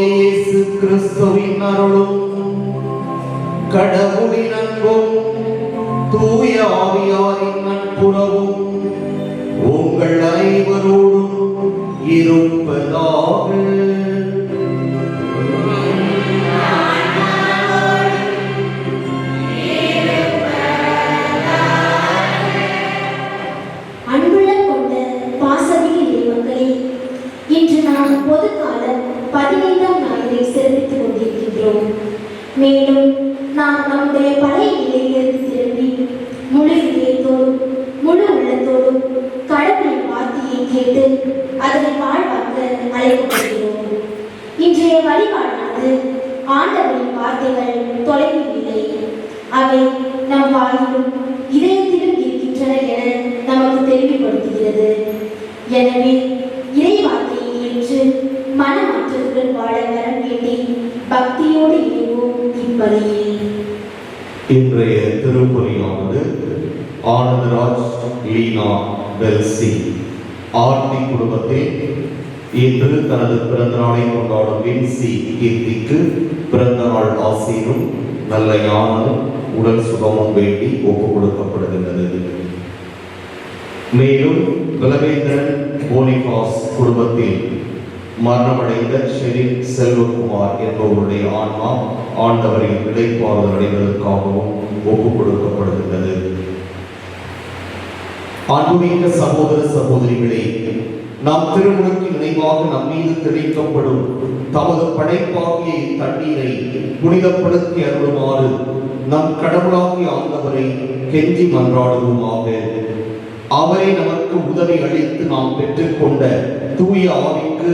ஆண்டவராகிய இயேசு கிறிஸ்துவின் அருளும் கடவுளின் அன்பும் தூய ஆவியாரின் நட்புறவும் உங்கள் அனைவரோடும் இருப்பதாக. இன்று நாம் பொதுக்கால 15ஆம் நாளிலே சிறப்பித்துக் கொண்டிருக்கின்றோம். மேலும் நாம் நம்முடைய பழைய நிலையிலிருந்து திரும்பி முழு இதயத்தோடும் முழு உள்ளத்தோடும் கடவுளின் வார்த்தையை கேட்டு அதனை வாழ்வாக்க அழைக்கப்படுகிறோம். இன்றைய வழிபாடானது ஆண்டவரின் வார்த்தைகள் தொலைவில் இல்லை, அவை நம் வாயிலும் இதயத்திலும் இருக்கின்றன என நமக்கு தெளிவுபடுத்துகிறது. எனவே இறை வார்த்தையை ஏற்று மனமாற்றத்துடன் வாழ வரம் வேண்டி பக்தியோடு இணைவோம். இப்படியில் இன்றைய திருப்பலியானது ஆனந்தராஜ் லீனா பெல்சி ஆர்த்தி குடும்பத்தில் இன்று தனது பிறந்த நாளை கொண்டாடும் வின்சி கீர்த்திக்கு பிறந்த நாள் ஆசீரும் நல்ல ஞானமும் உடல் சுகமும் வேண்டி ஒப்புக் கொடுக்கப்படுகின்றது. மேலும் விலவேந்திரன் போனிபாஸ் குடும்பத்தில் மரணமடைந்த ஷெரீன் செல்வகுமார் என்பவருடைய ஆன்மா ஆண்டவரின் இடைப்பாறுதல் அடைவதற்காகவும் ஒப்புக் கொடுக்கப்படுகின்றது. அன்புமிக்க சகோதர சகோதரிகளே, நாம் திருமுழுக்கு நினைவாக நம் மீது தெளிக்கப்படும் தமது படைப்பாகிய தண்ணீரை புனிதப்படுத்தி அருளுமாறு நம் கடவுளாகிய ஆண்டவரை கெஞ்சி மன்றாடுவோமாக. அவரை நமக்கு உதவி அளித்து நாம் பெற்றுக்கொண்ட தூய ஆவிக்கு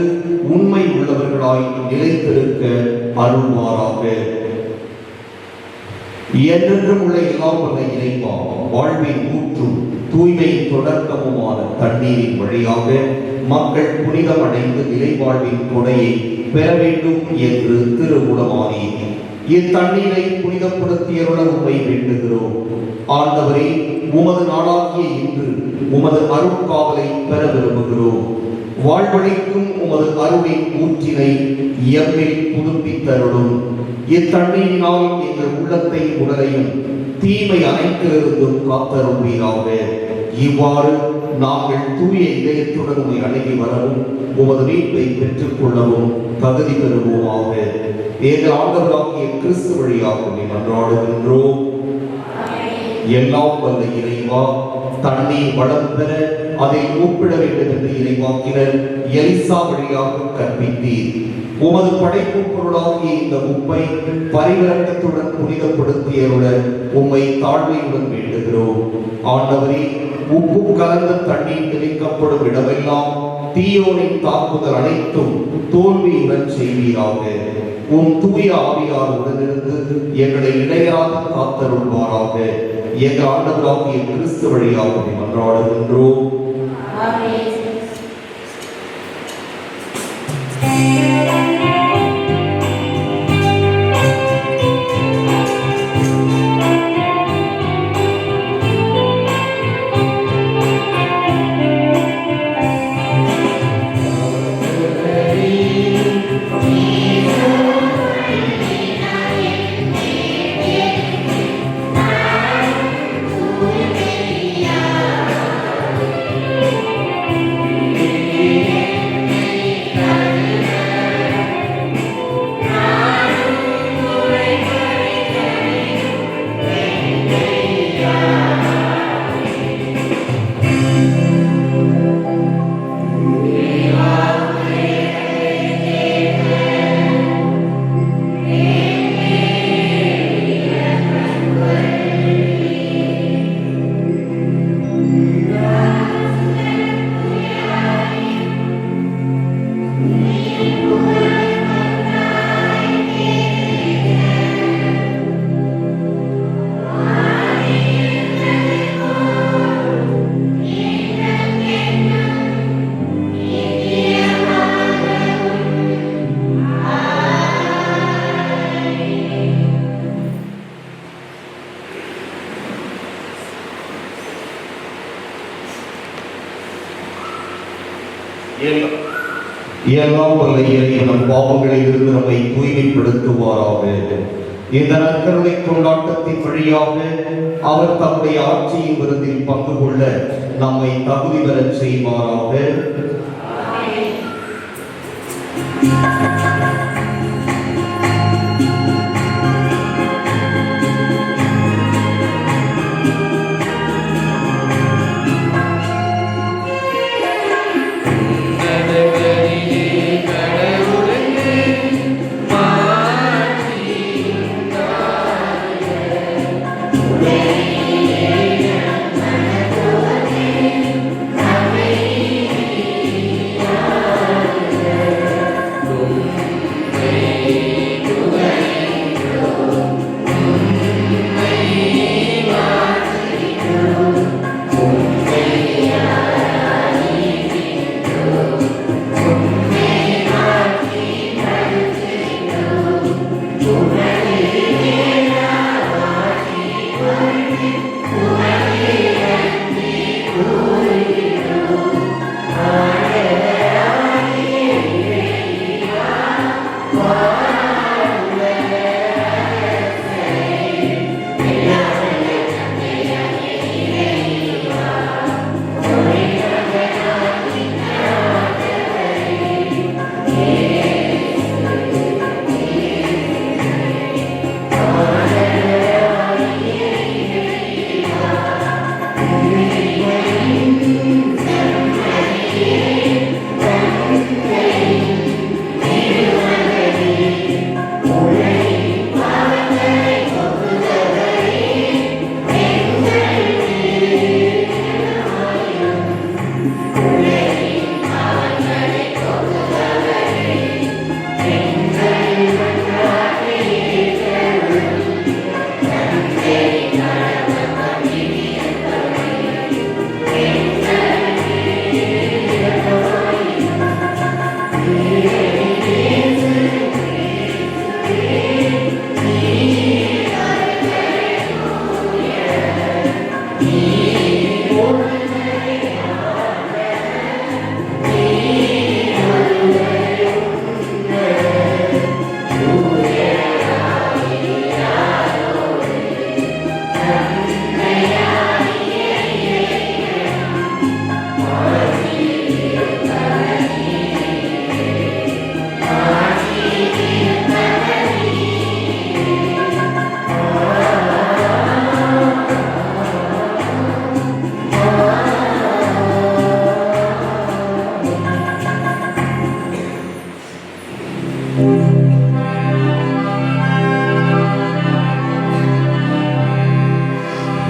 உண்மை உள்ளவர்களாய் நிலைத்திருக்க அருள்வாராக. என்றென்றும் உள்ள எல்லாம் வல்ல இறைவா, வாழ்வின் ஊற்றும் தூய்மையின் தொடக்கமுமான தண்ணீரின் வழியாக மக்கள் புனிதம் அடைந்து நிலை வாழ்வின் கொடையை பெற வேண்டும் என்று திருவுளமானி இத்தண்ணீரை புனிதப்படுத்தியருள உம்மை வேண்டுகிறோம். ஆண்டவரே, உமது நாளாகிய இன்று உமது அருட்காவலை பெற விரும்புகிறோம். வாழ்வழிக்கும் உமது அருளின் ஊற்றினை எம்மில் புதுப்பித்தருளும். இத்தண்ணீரினால் எங்கள் உள்ளத்தை உடலையும் தீமை அனைத்திலிருந்தும் காத்தருள்வீராக. இவ்வாறு நாங்கள் தூய இதயத்துடன் உம்மை அணுகி வரவும் உமது மீட்பை பெற்றுக் கொள்ளவும் தகுதி பெறுவோமாக. எங்கள் ஆண்டவராகிய கிறிஸ்து வழியாக மன்றாடுகின்றோம். எல்லாம் வல்ல இறைவா, தண்ணீர் வளம் பெற அதை ஒப்பிட வேண்டும் என்று இறைவாக்கினர் எலிசா வழியாக கற்பித்தீர். உமது படைப்பு பொருளாகிய இந்த உப்பை பரிவரக்கத்துடன் புனிதப்படுத்தியருடன் உம்மை தாழ்மையுடன் வேண்டுகிறோம். ஆண்டவரே, உப்பு கலந்த தண்ணீர் தெளிக்கப்படும் இடமெல்லாம் தீயோனின் தாக்குதல் அனைத்தும் தோல்வியுடன் செய்வீராக. உம் தூய ஆவியார் உடனிருந்து எங்களை இடையராக காத்தருள்வாராக. எங்கள் ஆண்டவராகிய கிறிஸ்து வழியாக மன்றாடுகின்றோம். எல்லாம் வல்ல இறைவன் பாவங்களில் இருந்து நம்மை தூய்மைப்படுத்துவாராக. இந்த நற்கருணை கொண்டாட்டத்தின் வழியாக அவர் தம்முடைய ஆட்சியின் விருந்தில் பங்கு கொள்ள நம்மை தகுதி பெறச் செய்வாராக.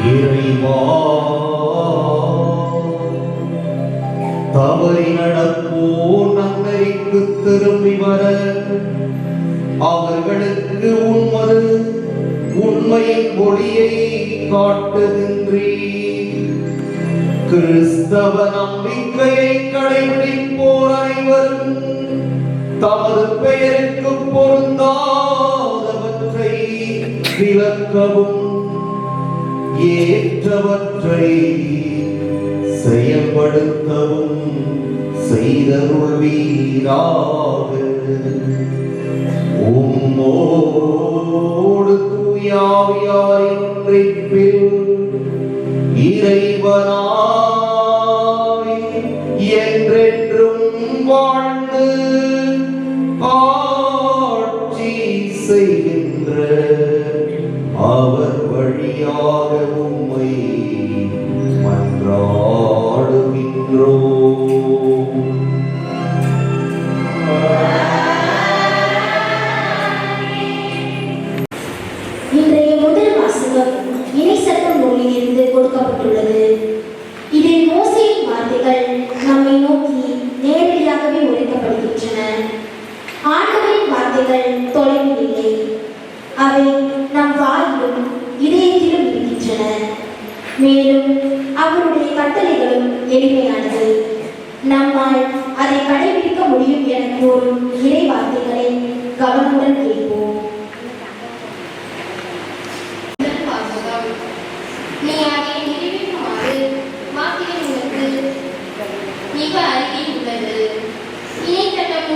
இறைவா, தவறி நடப்போர் நன்னறிக்கு திரும்பி வர அவர்களுக்கு உண்மையின் ஒளியை காட்டுகின்றீர். கிறிஸ்தவ நம்பிக்கையை கடைபிடிப்போர் அனைவரும் தமது பெயருக்கு பொருந்தாதவற்றை விலக்கவும் ஏற்றவற்றை செயல்படுத்தவும் செய்தருள்வீராக. உம்மோடு தூயாவியாரின் ஒன்றிப்பில் இறைவனாய் என்றென்றும் வாழ்ந்து ஆட்சி செய்கின்ற அவர் வழியாக உம்மை மன்றாடுகின்றோம். இன்றைய முதல் வாசகம் இறைசட்டம் நூலில் இருந்து கொடுக்கப்பட்டுள்ளது. இதில் மோசேயின் வார்த்தைகள் நம்மை நோக்கி நேரடியாகவே உரைக்கப்படுகின்றன. ஆண்டவரின் வார்த்தைகள் தொலைவில் இல்லை, அவை நம் வாயிலும் இதயத்திலும் இருக்கின்றன. மேலும் அவருடைய கட்டளைகளும் எளிமையானது. நம்மால் அதை கடைபிடிக்க முடியும் என கூறும் இறை வார்த்தைகளை கவனமுடன் கேட்போம். நீ அதை நிறைவேற்றுமாறு வார்த்தைகள் உனக்கு மிக அருகில் உள்ளது. இணைச்சட்டம்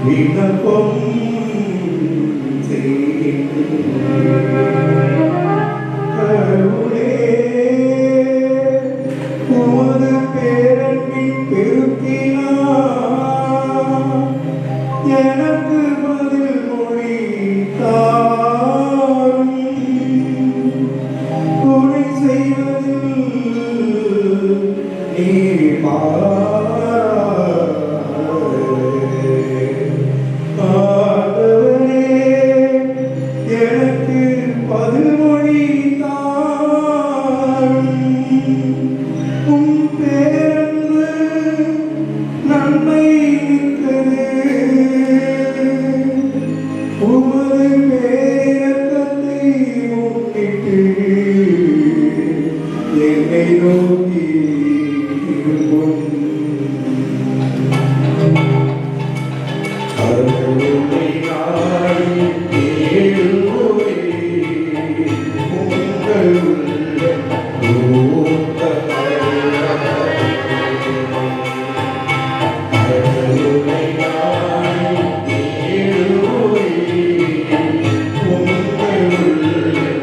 விண்ணப்பம் கடவுளே, உமது பேரன்பின் பெருக்கினார் எனக்கு பதில் மொழி தாரும். துணை செய்வதில் நீர் ஆண்டவரே, எனக்கு பதில் மொழி தாரும். உம் பேரன்பு நன்மை மிக்கது. உமது பேரக்கத்தை முன்னிட்டு என்னை நோக்கி திரும்பும். கடவுளை நாடி தேடுவோரே, உங்கள் உள்ளம் கடவுளை நாடி தேடுவோரே, உங்கள் உள்ளம்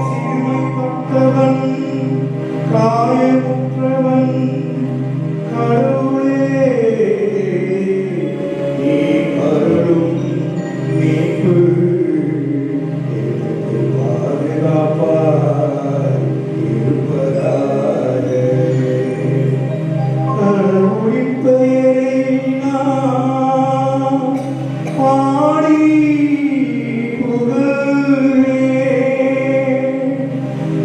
சிறுமைப்பட்டவன், காயமுற்றவன், கடவுளே, நீ அருளும் மீட்பு எனக்கு பாதுகாப்பாய் இருப்பதாக. கடவுளின் பெயரை நான் பாடி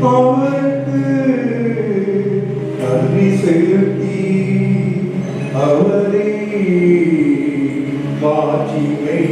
அவருக்கு நன்றி செலுத்தி அவரை மாட்சிமை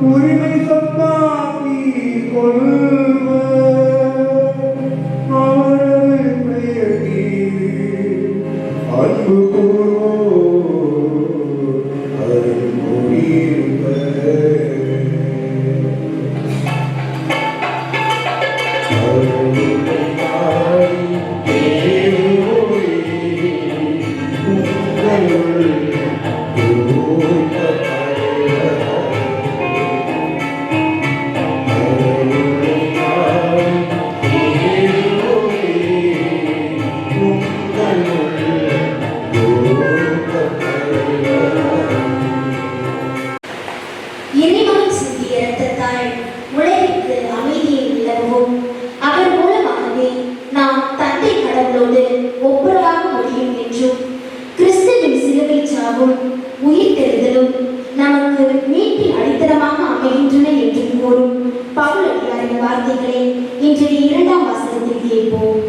உரிமை சொத்தாக்கி கொள்வர். அவரது பெயர் அன்பு கூறுவோர் அதில் குடியிருப்பர். இறைவன் சிந்திய இரத்தத்தால் உலகிற்கு அமைதியை நிலவும். அவர் மூலமாகவே நாம் தந்தை கடவுளோடு ஒப்புரவாக முடியும் என்றும், கிறிஸ்துவின் சிலுவை சாவும் உயிர்த்தெழுதலும் நமக்கு மீட்பின் அடித்தளமாக அமைகின்றன என்றும் கூறும் பவுலடியாரின் வார்த்தைகளை இன்றைய 2ஆம் வாசகத்தில் கேட்போம்.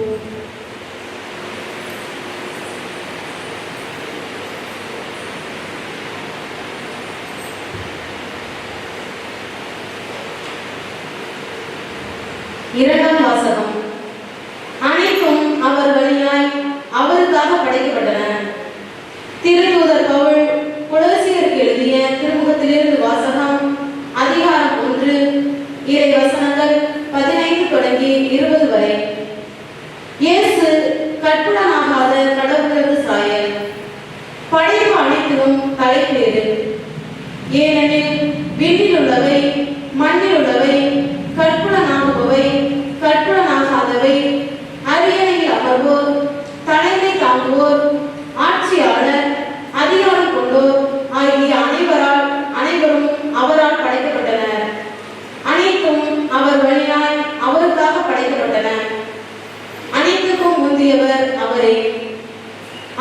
இரண்டாம் வாசகம். அனைத்தும் அவர் வழியாய் அவருக்காக படைக்கப்பட்டன. திருத்தூதர் பவுல் கொலோசியர் திருமுகத்திலிருந்து வாசகம். அதிகாரம் 1, இறை வசனங்கள் 15 தொடங்கி 20 வரை. இயேசு கற்புடனாகாத கடவுளது சாயல். படைப்பு அனைத்திலும் தலைப்பேறு. ஏனெனில் விண்ணில் உள்ளவை, மண்ணில் உள்ளவை, கற்புடனாகுபவை, கற்புடனாகாதவை, அரியணையில் அமர்வோர், தலைமை தாங்குவோர், ஆட்சியாளர், அதிகாரம் கொண்டோர் ஆகிய அனைவரும் அவரால் படைக்கப்பட்டனர். அனைத்தும் அவர் வழியாய் அவருக்காக படைக்கப்பட்டன. அனைத்துக்கும் முந்தியவர் அவரே.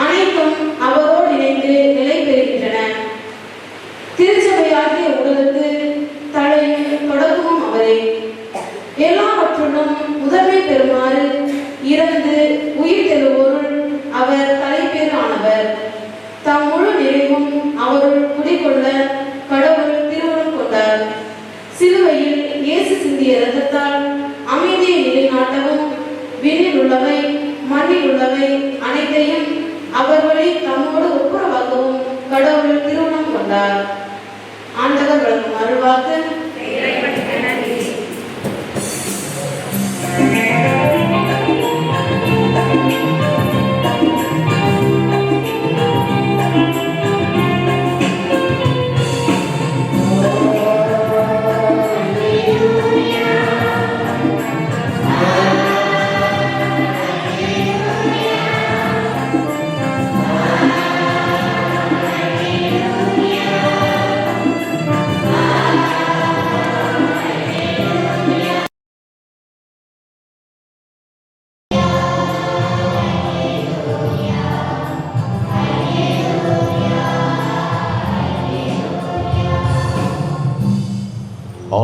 அனைத்தும் அவரோடு இணைந்து நிலை பெறுகின்றன. திருச்சபையாகிய உடலுக்கு தலையும் தொடக்கமும் அவரே. எல்லாவற்றிலும் முதன்மை பெறுமாறு இறந்து உயிர் தெழுவோருள் அவர் தலைப்பேறு ஆனவர். தம் முழு நிறைவும் அவருள் குடிகொள்ள கடவுள் திருவுளம் கொண்டார். சிலுவையில் இயேசு சிந்திய இரத்தத்தால் அமைதியை நிலைநாட்டவும் விண்ணில் உள்ளவை, மண்ணில் உள்ளவை அனைத்தையும் அவர் வழி தம்மோடு ஒப்புரவாக்கவும் கடவுள் திருவுளம் கொண்டார். ஆண்டவர் வழங்கும் அருள்வாக்கு.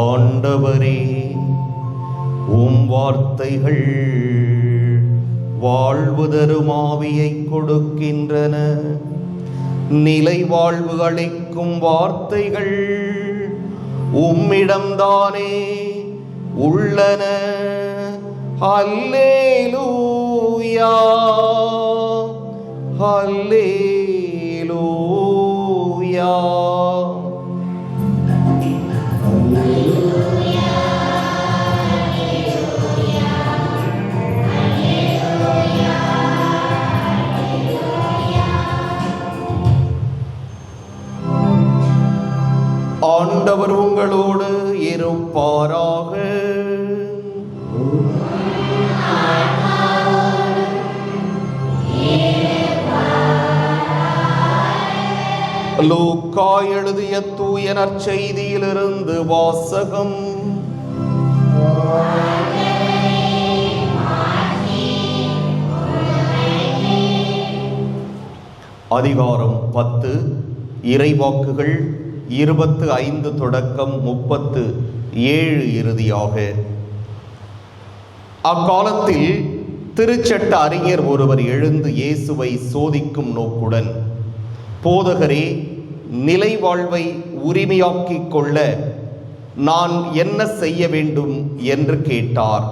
ஆண்டவரே, உம் வார்த்தைகள் வாழ்வு தரும் ஆவியை கொடுக்கின்றன. நிலை வாழ்வு அளிக்கும் வார்த்தைகள் உம்மிடம்தானே உள்ளன. அல்லேலூயா, அல்லேலூயா. ஆண்டவர் உங்களோடு இருப்பாராக. லூக்கா எழுதிய தூய நற்செய்தியிலிருந்து வாசகம். அதிகாரம் 10, இறைவாக்குகள் 25 தொடக்கம் 37 இறுதியாக. அக்காலத்தில் திருச்சட்ட அறிஞர் ஒருவர் எழுந்து இயேசுவை சோதிக்கும் நோக்குடன், போதகரே, நிலை வாழ்வை உரிமையாக்கிக் கொள்ள நான் என்ன செய்ய வேண்டும் என்று கேட்டார்.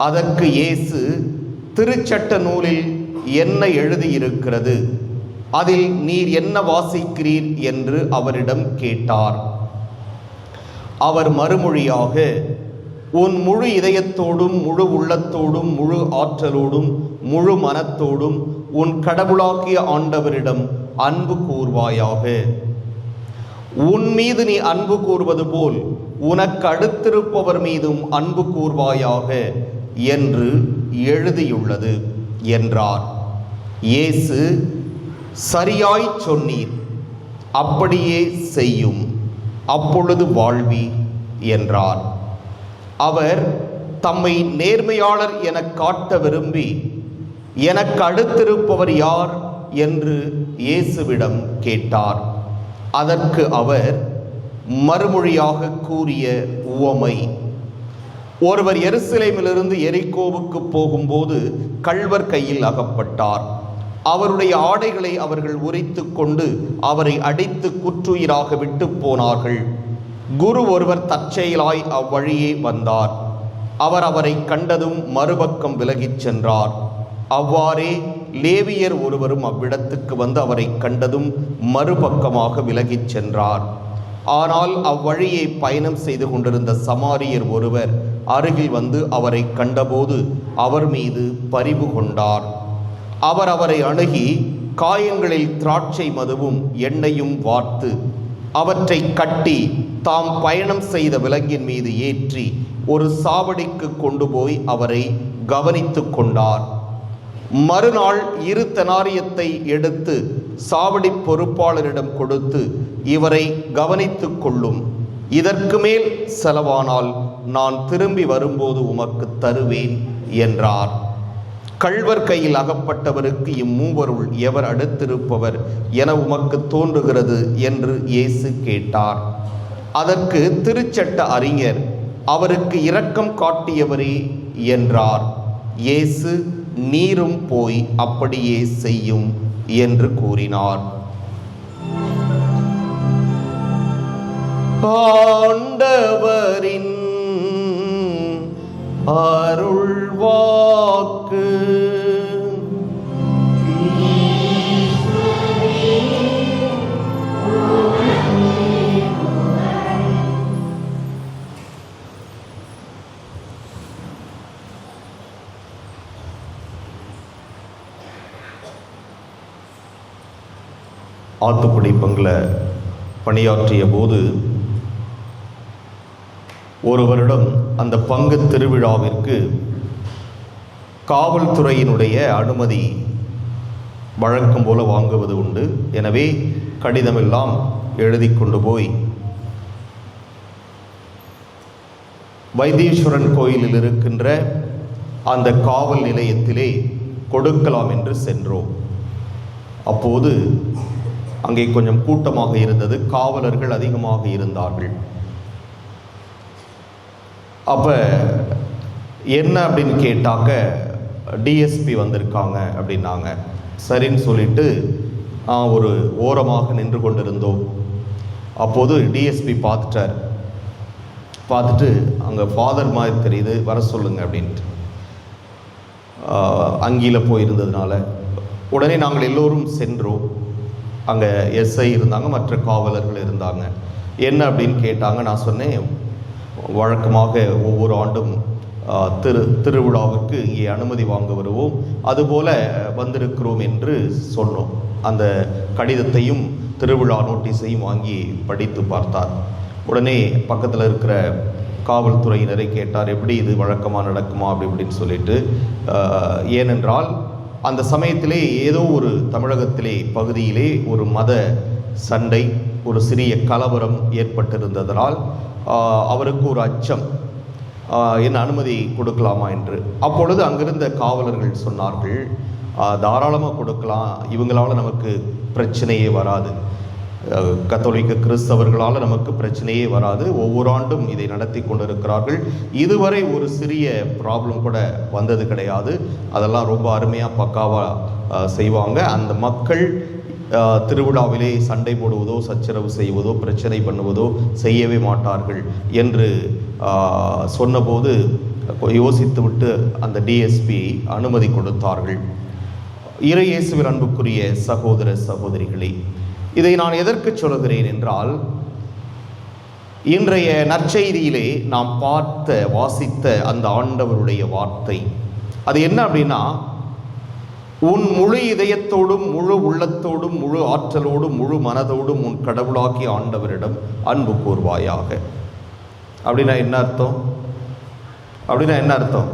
அதற்கு இயேசு, திருச்சட்ட நூலில் என்ன எழுதியிருக்கிறது, அதில் நீர் என்ன வாசிக்கிறீர் என்று அவரிடம் கேட்டார். அவர் மறுமொழியாக, உன் முழு இதயத்தோடும் முழு உள்ளத்தோடும் முழு ஆற்றலோடும் முழு மனத்தோடும் உன் கடவுளாகிய ஆண்டவரிடம் அன்பு கூர்வாயாக. உன் மீது நீ அன்பு கூர்வது போல் உனக்கு அடுத்திருப்பவர் மீதும் அன்பு கூர்வாயாக என்று எழுதியுள்ளது என்றார். இயேசு, சரியாய் சொன்னீர், அப்படியே செய்யும், அப்பொழுது வாழ்வீர் என்றார். அவர் தம்மை நேர்மையாளர் என காட்ட விரும்பி, எனக்கு அடுத்திருப்பவர் யார் என்று இயேசுவிடம் கேட்டார். அதற்கு அவர் மறுமொழியாக கூறிய உவமை, ஒருவர் எருசலேமிலிருந்து எரிகோவுக்கு போகும்போது கள்வர் கையில் அகப்பட்டார். அவருடைய ஆடைகளை அவர்கள் உரித்து கொண்டு அவரை அடித்து குற்றுயிராக விட்டு போனார்கள். குரு ஒருவர் தற்செயலாய் அவ்வழியே வந்தார். அவர் அவரை கண்டதும் மறுபக்கம் விலகிச் சென்றார். அவ்வாறே லேவியர் ஒருவரும் அவ்விடத்துக்கு வந்து அவரை கண்டதும் மறுபக்கமாக விலகிச் சென்றார். ஆனால் அவ்வழியே பயணம் செய்து கொண்டிருந்த சமாரியர் ஒருவர் அருகில் வந்து அவரை கண்டபோது அவர் மீது பரிவு கொண்டார். அவர் அவரை அணுகி காயங்களில் திராட்சை மதுவும் எண்ணெயும் வார்த்து அவற்றை கட்டி தாம் பயணம் செய்த விலங்கின் மீது ஏற்றி ஒரு சாவடிக்கு கொண்டு போய் அவரை கவனித்து கொண்டார். மறுநாள் 2 தெனாரியத்தை எடுத்து சாவடி பொறுப்பாளரிடம் கொடுத்து, இவரை கவனித்து கொள்ளும், இதற்கு மேல் செலவானால் நான் திரும்பி வரும்போது உமக்கு தருவேன் என்றார். கள்வர் கையில் அகப்பட்டவருக்கு இம்மூவருள் எவர் அடுத்திருப்பவர் என உமக்கு தோன்றுகிறது என்று இயேசு கேட்டார். அதற்கு திருச்சட்ட அறிஞர், அவருக்கு இரக்கம் காட்டியவரே என்றார். இயேசு, நீரும் போய் அப்படியே செய்யும் என்று கூறினார். ஆண்டவரின் அருள்வாக்கு. ஆத்துக்குடி பங்கில் பணியாற்றிய போது ஒரு வருடம் அந்த பங்கு திருவிழாவிற்கு காவல்துறையினுடைய அனுமதி வழக்கம் போல வாங்குவது உண்டு. எனவே கடிதமெல்லாம் எழுதி கொண்டு போய் வைத்தீஸ்வரன் கோயிலில் இருக்கின்ற அந்த காவல் நிலையத்திலே கொடுக்கலாம் என்று சென்றோம். அப்போது அங்கே கொஞ்சம் கூட்டமாக இருந்தது, காவலர்கள் அதிகமாக இருந்தார்கள். அப்போ என்ன அப்படின்னு கேட்டாக்க, டிஎஸ்பி வந்திருக்காங்க அப்படின்னாங்க. சரின்னு சொல்லிட்டு ஒரு ஓரமாக நின்று கொண்டிருந்தோம். அப்போது டிஎஸ்பி பார்த்துட்டு அங்கே ஃபாதர் மாதிரி தெரியுது, வர சொல்லுங்க அப்படின்ட்டு. அங்கியில் போயிருந்ததுனால உடனே நாங்கள் எல்லோரும் சென்றோம். அங்கே எஸ்ஐ இருந்தாங்க, மற்ற காவலர்கள் இருந்தாங்க. என்ன அப்படின்னு கேட்டாங்க. நான் சொன்னேன், வழக்கமாக ஒவ்வொரு ஆண்டும் திருவிழாவிற்கு இங்கே அனுமதி வாங்க வருவோம், அதுபோல வந்திருக்கிறோம் என்று சொன்னோம். அந்த கடிதத்தையும் திருவிழா நோட்டீஸையும் வாங்கி படித்து பார்த்தார். உடனே பக்கத்தில் இருக்கிற காவல்துறையினரை கேட்டார், எப்படி இது வழக்கமாக நடக்குமா அப்படி இப்படின்னு சொல்லிட்டு. ஏனென்றால் அந்த சமயத்திலே ஏதோ ஒரு தமிழகத்திலே பகுதியிலே ஒரு மத சண்டை, ஒரு சிறிய கலவரம் ஏற்பட்டிருந்ததனால் அவருக்கு ஒரு அச்சம், என்ன அனுமதி கொடுக்கலாமா என்று. அப்பொழுது அங்கிருந்த காவலர்கள் சொன்னார்கள், தாராளமாக கொடுக்கலாம், இவங்களால் நமக்கு பிரச்சனையே வராது, கத்தோலிக்க கிறிஸ்தவர்களால் நமக்கு பிரச்சனையே வராது, ஒவ்வொரு ஆண்டும் இதை நடத்தி கொண்டிருக்கிறார்கள், இதுவரை ஒரு சிறிய ப்ராப்ளம் கூட வந்தது கிடையாது, அதெல்லாம் ரொம்ப அருமையாக பக்காவாக செய்வாங்க, அந்த மக்கள் திருவிழாவிலே சண்டை போடுவதோ சச்சரவு செய்வதோ பிரச்சனை பண்ணுவதோ செய்யவே மாட்டார்கள் என்று சொன்னபோது யோசித்துவிட்டு அந்த டிஎஸ்பி அனுமதி கொடுத்தார்கள். இறை இயேசுவின் அன்புக்குரிய சகோதர சகோதரிகளே, இதை நான் எதற்கு சொல்கிறேன் என்றால், இன்றைய நற்செய்தியிலே நாம் வாசித்த அந்த ஆண்டவருடைய வார்த்தை அது என்ன அப்படின்னா, உன் முழு இதயத்தோடும் முழு உள்ளத்தோடும் முழு ஆற்றலோடும் முழு மனதோடும் உன் கடவுளாகிய ஆண்டவரிடம் அன்பு கூர்வாயாக. அப்படின்னா என்ன அர்த்தம்?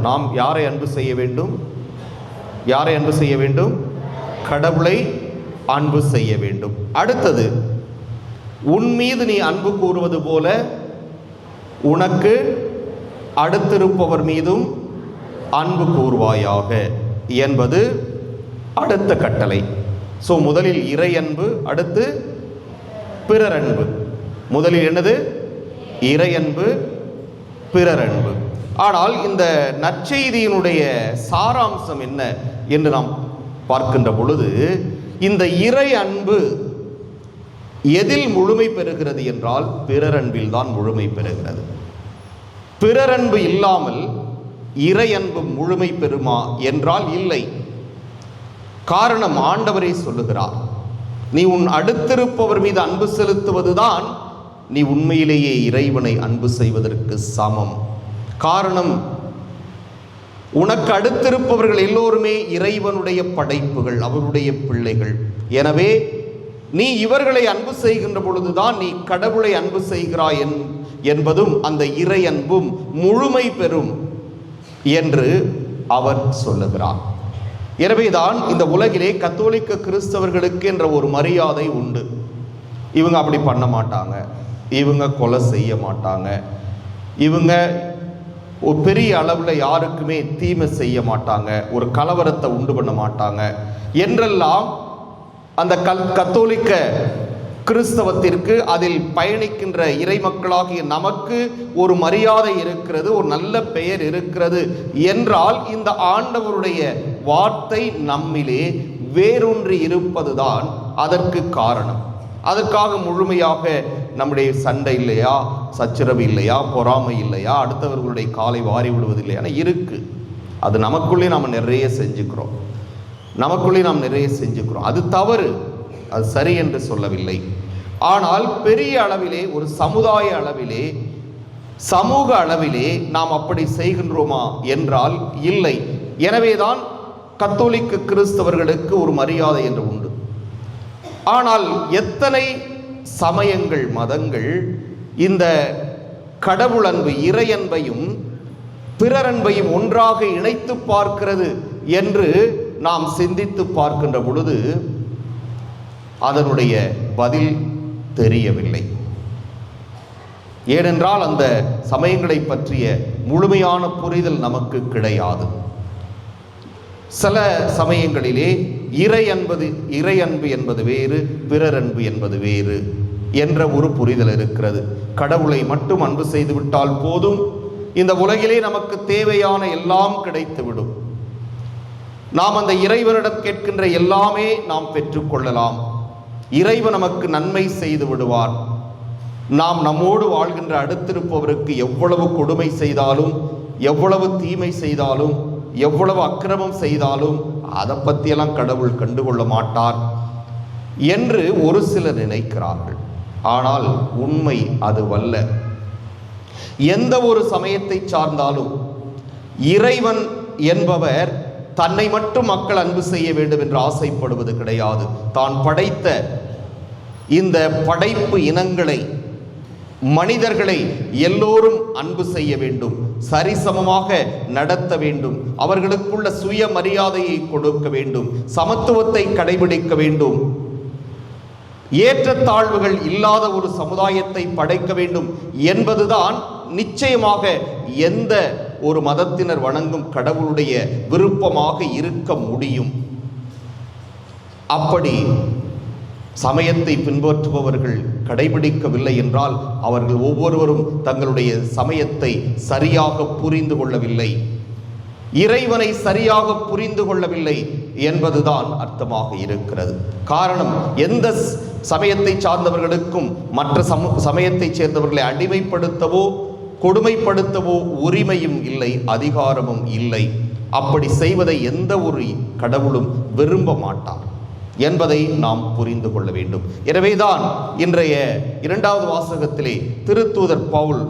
நாம் யாரை அன்பு செய்ய வேண்டும்? கடவுளை அன்பு செய்ய வேண்டும். அடுத்தது, உன் மீது நீ அன்பு கூறுவது போல உனக்கு அடுத்திருப்பவர் மீதும் அன்பு கூர்வாயாக என்பது அடுத்த கட்டளை. ஸோ முதலில் இறை அன்பு, அடுத்து பிறர் அன்பு. முதலில் என்னது? இறை அன்பு, பிறர் அன்பு. ஆனால் இந்த நற்செய்தியினுடைய சாராம்சம் என்ன என்று நாம் பார்க்கின்ற பொழுது, இந்த இறை அன்பு எதில் முழுமை பெறுகிறது என்றால் பிறர் அன்பில் தான் முழுமை பெறுகிறது. பிறர் அன்பு இல்லாமல் இறை அன்பு முழுமை பெறுமா என்றால் இல்லை. காரணம், ஆண்டவரே சொல்லுகிறார், நீ உன் அடுத்திருப்பவர் மீது அன்பு செலுத்துவதுதான் நீ உண்மையிலேயே இறைவனை அன்பு செய்வதற்கு சமம். காரணம், உனக்கு அடுத்திருப்பவர்கள் எல்லோருமே இறைவனுடைய படைப்புகள், அவருடைய பிள்ளைகள். எனவே நீ இவர்களை அன்பு செய்கின்ற பொழுதுதான் நீ கடவுளை அன்பு செய்கிறாய் என்பதும் அந்த இறை அன்பும் முழுமை பெறும் என்று அவர் சொல்லுகிறார். எனவேதான் இந்த உலகிலே கத்தோலிக்க கிறிஸ்தவர்களுக்கு என்ற ஒரு மரியாதை உண்டு. இவங்க அப்படி பண்ண மாட்டாங்க, இவங்க கொலை செய்ய மாட்டாங்க, இவங்க ஒரு பெரிய அளவில் யாருக்குமே தீமை செய்ய மாட்டாங்க, ஒரு கலவரத்தை உண்டு பண்ண மாட்டாங்க என்றெல்லாம் அந்த கத்தோலிக்க கிறிஸ்தவத்திற்கு, அதில் பயணிக்கின்ற இறை மக்களாகிய நமக்கு ஒரு மரியாதை இருக்கிறது, ஒரு நல்ல பெயர் இருக்கிறது என்றால் இந்த ஆண்டவருடைய வார்த்தை நம்மிலே வேரூன்றி இருப்பதுதான் அதற்கு காரணம். அதற்காக முழுமையாக நம்முடைய சண்டை இல்லையா, சச்சரவு இல்லையா, பொறாமை இல்லையா, அடுத்தவர்களுடைய காலை வாரி விடுவது இல்லையா இருக்கு. அது நமக்குள்ளே நாம் நிறைய செஞ்சுக்கிறோம், அது தவறு, அது சரி என்று சொல்லவில்லை. ஆனால் பெரிய அளவிலே, ஒரு சமுதாய அளவிலே, சமூக அளவிலே நாம் அப்படி செய்கின்றோமா என்றால் இல்லை. எனவேதான் கத்தோலிக்க கிறிஸ்தவர்களுக்கு ஒரு மரியாதை என்று உண்டு. ஆனால் எத்தனை சமயங்கள், மதங்கள் இந்த கடவுள் அன்பு, இறை அன்பையும் பிறர் அன்பையும் ஒன்றாக இணைத்து பார்க்கிறது என்று நாம் சிந்தித்து பார்க்கின்ற பொழுது அதனுடைய பதில் தெரியவில்லை. ஏனென்றால் அந்த சமயங்களை பற்றிய முழுமையான புரிதல் நமக்கு கிடையாது. சில சமயங்களிலே இறை அன்பு என்பது வேறு, பிறர் அன்பு என்பது வேறு என்ற ஒரு புரிதல் இருக்கிறது. கடவுளை மட்டும் அன்பு செய்துவிட்டால் போதும், இந்த உலகிலே நமக்கு தேவையான எல்லாம் கிடைத்துவிடும், நாம் அந்த இறைவனிடம் கேட்கின்ற எல்லாமே நாம் பெற்றுக்கொள்ளலாம், இறைவன் நமக்கு நன்மை செய்து விடுவார். நாம் நம்மோடு வாழ்கின்ற அடுத்திருப்பவருக்கு எவ்வளவு கொடுமை செய்தாலும், எவ்வளவு தீமை செய்தாலும், எவ்வளவு அக்கிரமம் செய்தாலும் அதை பற்றியெல்லாம் கடவுள் கண்டுகொள்ள மாட்டார் என்று ஒரு சிலர் நினைக்கிறார்கள். ஆனால் உண்மை அதுவல்ல. எந்த ஒரு சமயத்தை சார்ந்தாலும் இறைவன் என்பவர் தன்னை மட்டும் மக்கள் அன்பு செய்ய வேண்டும் என்று ஆசைப்படுவது கிடையாது. தான் படைத்த இந்த படைப்பு இனங்களை, மனிதர்களை எல்லோரும் அன்பு செய்ய வேண்டும், சரிசமமாக நடத்த வேண்டும், அவர்களுக்குள்ள சுய மரியாதையை கொடுக்க வேண்டும், சமத்துவத்தை கடைபிடிக்க வேண்டும், ஏற்றத்தாழ்வுகள் இல்லாத ஒரு சமுதாயத்தை படைக்க வேண்டும் என்பதுதான் நிச்சயமாக எந்த ஒரு மதத்தினர் வணங்கும் கடவுளுடைய விருப்பமாக இருக்க முடியும். அப்படி சமயத்தை பின்பற்றுபவர்கள் கடைபிடிக்கவில்லை என்றால் அவர்கள் ஒவ்வொருவரும் தங்களுடைய சமயத்தை சரியாக புரிந்து கொள்ளவில்லை, இறைவனை சரியாக புரிந்து கொள்ளவில்லை என்பதுதான் அர்த்தமாக இருக்கிறது. காரணம், எந்த சமயத்தை சார்ந்தவர்களுக்கும் மற்ற சமயத்தை சேர்ந்தவர்களை அடிமைப்படுத்தவோ கொடுமைப்படுத்தவோ உரிமையும் இல்லை, அதிகாரமும் இல்லை. அப்படி செய்வதை எந்த ஒரு கடவுளும் விரும்ப மாட்டார் என்பதை நாம் புரிந்து கொள்ள வேண்டும். எனவேதான் இன்றைய 2வது வாசகத்திலே திருத்தூதர் பவுல்